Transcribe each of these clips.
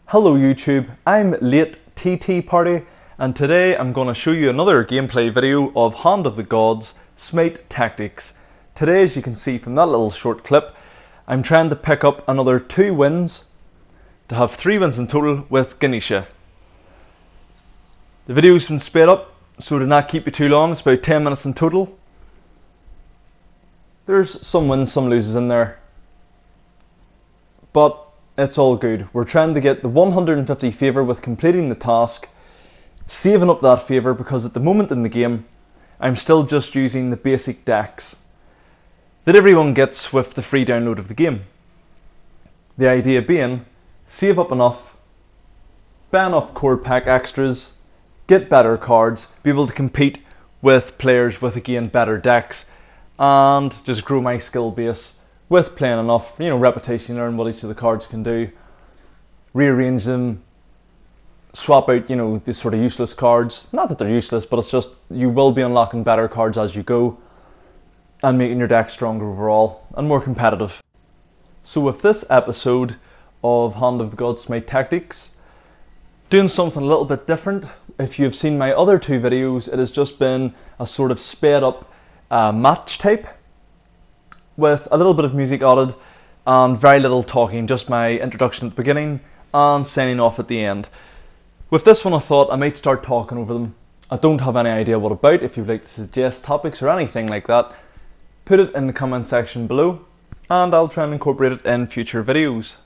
Hello YouTube, I'm Late TT Party and today I'm going to show you another gameplay video of Hand of the Gods Smite Tactics. Today, as you can see from that little short clip, I'm trying to pick up another 2 wins to have 3 wins in total with Ganesha. The video's been sped up so to not keep you too long, it's about 10 minutes in total. There's some wins, some loses in there, but it's all good. We're trying to get the 150 favour with completing the task, saving up that favour because at the moment in the game I'm still just using the basic decks that everyone gets with the free download of the game. The idea being, save up enough, buy enough core pack extras, get better cards, be able to compete with players with again better decks, and just grow my skill base with playing enough, reputation, learn what each of the cards can do, rearrange them, swap out, these sort of useless cards. Not that they're useless, but it's just you will be unlocking better cards as you go and making your deck stronger overall and more competitive. So with this episode of Hand of the Gods Smite Tactics, doing something a little bit different. If you've seen my other 2 videos, it has just been a sort of sped up match type, with a little bit of music added and very little talking, just my introduction at the beginning and signing off at the end. With this one I thought I might start talking over them. I don't have any idea what about. If you'd like to suggest topics or anything like that, put it in the comment section below and I'll try and incorporate it in future videos.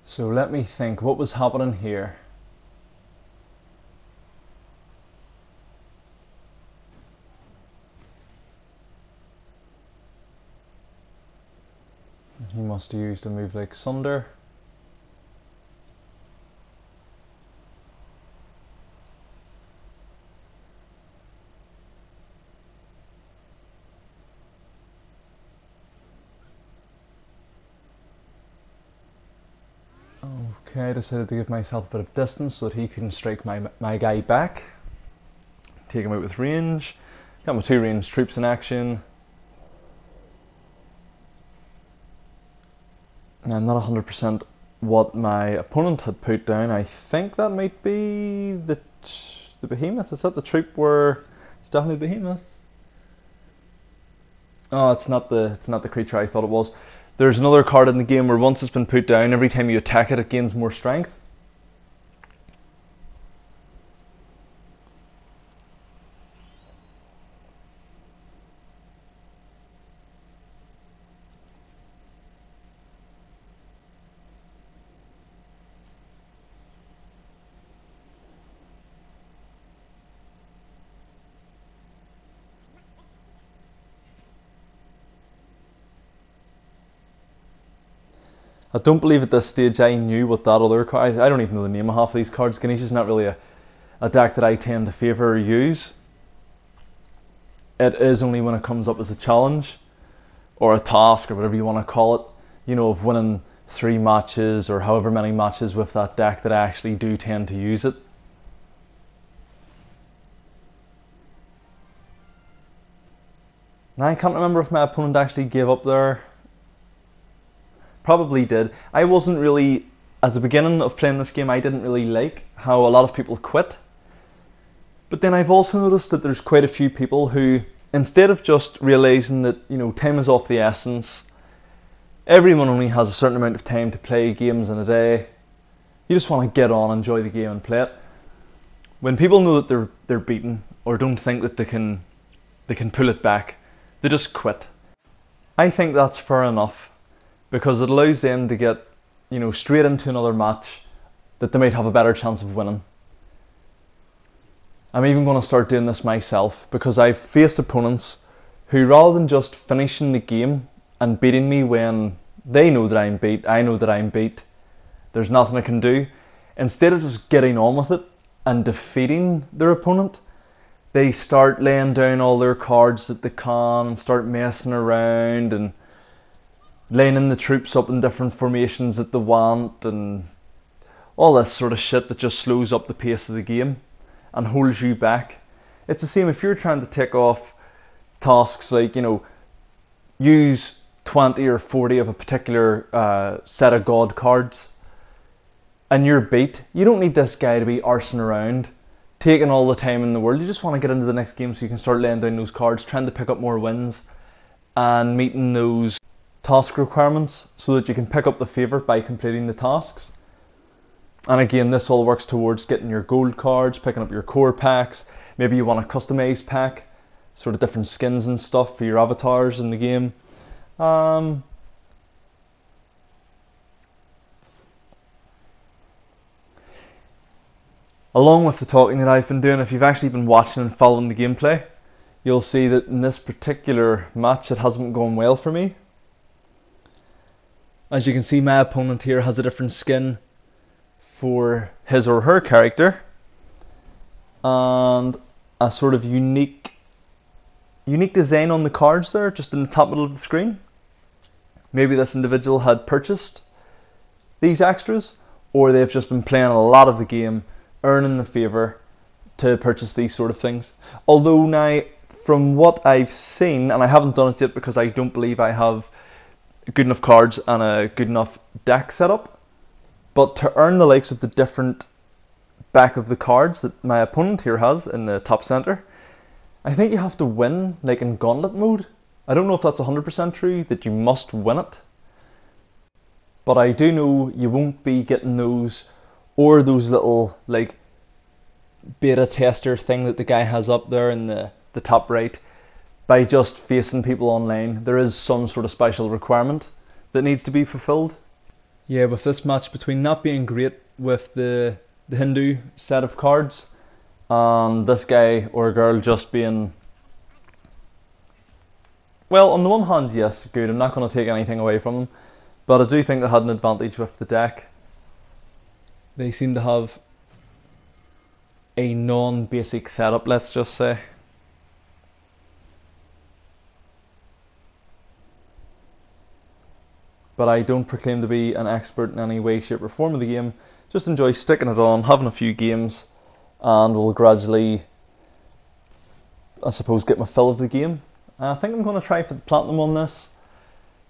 So let me think, what was happening here? He must have used a move like Sunder. Okay, I decided to give myself a bit of distance so that he can strike my guy back. Take him out with range. Got my 2 ranged troops in action. I'm not 100% what my opponent had put down. I think that might be the behemoth. Is that the troop where it's definitely the behemoth? Oh, it's not the creature I thought it was. There's another card in the game where once it's been put down, every time you attack it, it gains more strength. I don't believe at this stage I knew what that other card... I don't even know the name of half of these cards. Ganesha's not really a deck that I tend to favour or use. It is only when it comes up as a challenge or a task or whatever you want to call it, of winning 3 matches or however many matches with that deck that I actually do tend to use it. Now I can't remember if my opponent actually gave up there. Probably did. I wasn't really, at the beginning of playing this game, I didn't really like how a lot of people quit. But then I've also noticed that there's quite a few people who, instead of just realising that, time is of the essence, everyone only has a certain amount of time to play games in a day, you just want to get on, enjoy the game and play it. When people know that they're beaten or don't think that they can pull it back, they just quit. I think that's fair enough, because it allows them to get, straight into another match that they might have a better chance of winning. I'm even going to start doing this myself, because I've faced opponents who, rather than just finishing the game and beating me when they know that I'm beat, I know that I'm beat, there's nothing I can do, instead of just getting on with it and defeating their opponent, they start laying down all their cards that they can and start messing around and lining the troops up in different formations that they want and all this sort of shit that just slows up the pace of the game and holds you back. It's the same if you're trying to tick off tasks like, you know, use 20 or 40 of a particular set of god cards, and you're beat. You don't need this guy to be arsing around, taking all the time in the world. You just want to get into the next game so you can start laying down those cards, trying to pick up more wins, and meeting those task requirements so that you can pick up the favour by completing the tasks. And again, this all works towards getting your gold cards, picking up your core packs. Maybe you want a customized pack, sort of different skins and stuff for your avatars in the game. Along with the talking that I've been doing, if you've actually been watching and following the gameplay, you'll see that in this particular match it hasn't gone well for me. As you can see, my opponent here has a different skin for his or her character, and a sort of unique design on the cards there, just in the top middle of the screen. Maybe this individual had purchased these extras, or they've just been playing a lot of the game, earning the favour to purchase these sort of things. Although now, from what I've seen, and I haven't done it yet because I don't believe I have good enough cards and a good enough deck set up, but to earn the likes of the different back of the cards that my opponent here has in the top centre, I think you have to win, like in gauntlet mode. I don't know if that's 100% true, that you must win it, but I do know you won't be getting those, or those little like beta tester thing that the guy has up there in the top right, by just facing people online. There is some sort of special requirement that needs to be fulfilled. Yeah, with this match, between not being great with the Hindu set of cards and this guy or girl just being, well, on the one hand, yes, good, I'm not going to take anything away from them, but I do think they had an advantage with the deck. They seem to have a non-basic setup, let's just say. But I don't proclaim to be an expert in any way, shape or form of the game. Just enjoy sticking it on, having a few games, and will gradually, I suppose, get my fill of the game. I think I'm going to try for the platinum on this.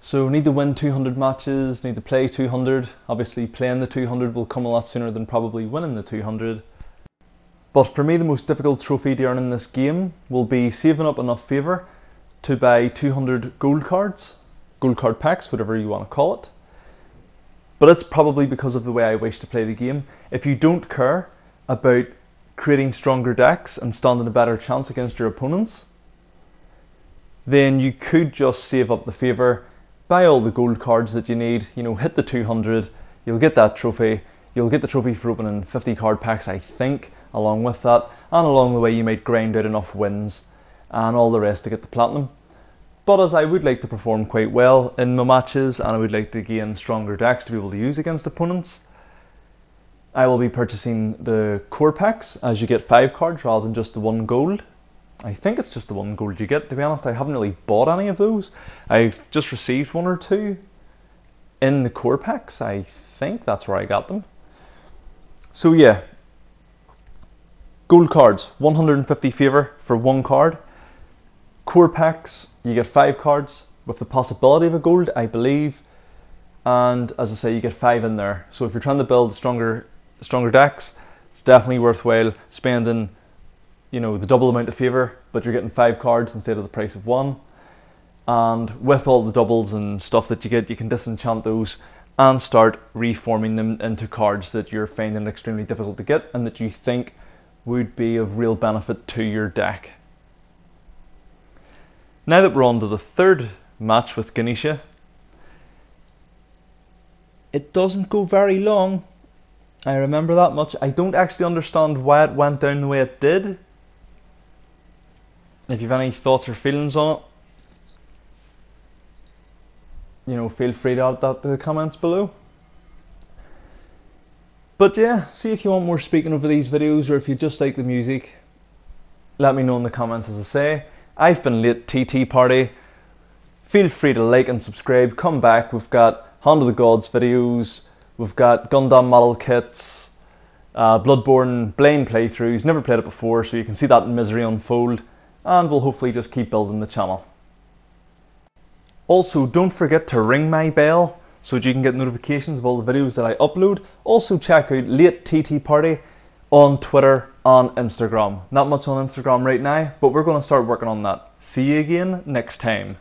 So need to win 200 matches, need to play 200. Obviously playing the 200 will come a lot sooner than probably winning the 200. But for me, the most difficult trophy to earn in this game will be saving up enough favour to buy 200 gold cards. Gold card packs, whatever you want to call it. But it's probably because of the way I wish to play the game. If you don't care about creating stronger decks and standing a better chance against your opponents, then you could just save up the favour, buy all the gold cards that you need, you know, hit the 200, you'll get that trophy, you'll get the trophy for opening 50 card packs, I think, along with that, and along the way you might grind out enough wins and all the rest to get the platinum. But as I would like to perform quite well in my matches, and I would like to gain stronger decks to be able to use against opponents, I will be purchasing the core packs, as you get 5 cards rather than just the 1 gold. I think it's just the 1 gold you get, to be honest. I haven't really bought any of those. I've just received 1 or 2 in the core packs. I think that's where I got them. So yeah, gold cards, 150 favour for 1 card. Core packs, you get 5 cards with the possibility of a gold, I believe, and as I say, you get 5 in there. So if you're trying to build stronger decks, it's definitely worthwhile spending, you know, the double amount of favour, but you're getting 5 cards instead of the price of 1. And with all the doubles and stuff that you get, you can disenchant those and start reforming them into cards that you're finding extremely difficult to get and that you think would be of real benefit to your deck. Now that we're on to the third match with Ganesha, it doesn't go very long. I remember that much. I don't actually understand why it went down the way it did. If you have any thoughts or feelings on it, you know, feel free to add that to the comments below. But yeah, see if you want more speaking over these videos, or if you just like the music, let me know in the comments. As I say, I've been late TT Party. Feel free to like and subscribe. Come back. We've got Hand of the Gods videos. We've got Gundam model kits. Bloodborne blind playthroughs, never played it before, so you can see that in misery unfold, and we'll hopefully just keep building the channel. Also, don't forget to ring my bell so that you can get notifications of all the videos that I upload. Also check out Late TT Party on Twitter and Instagram. Not much on Instagram right now, but we're going to start working on that. See you again next time.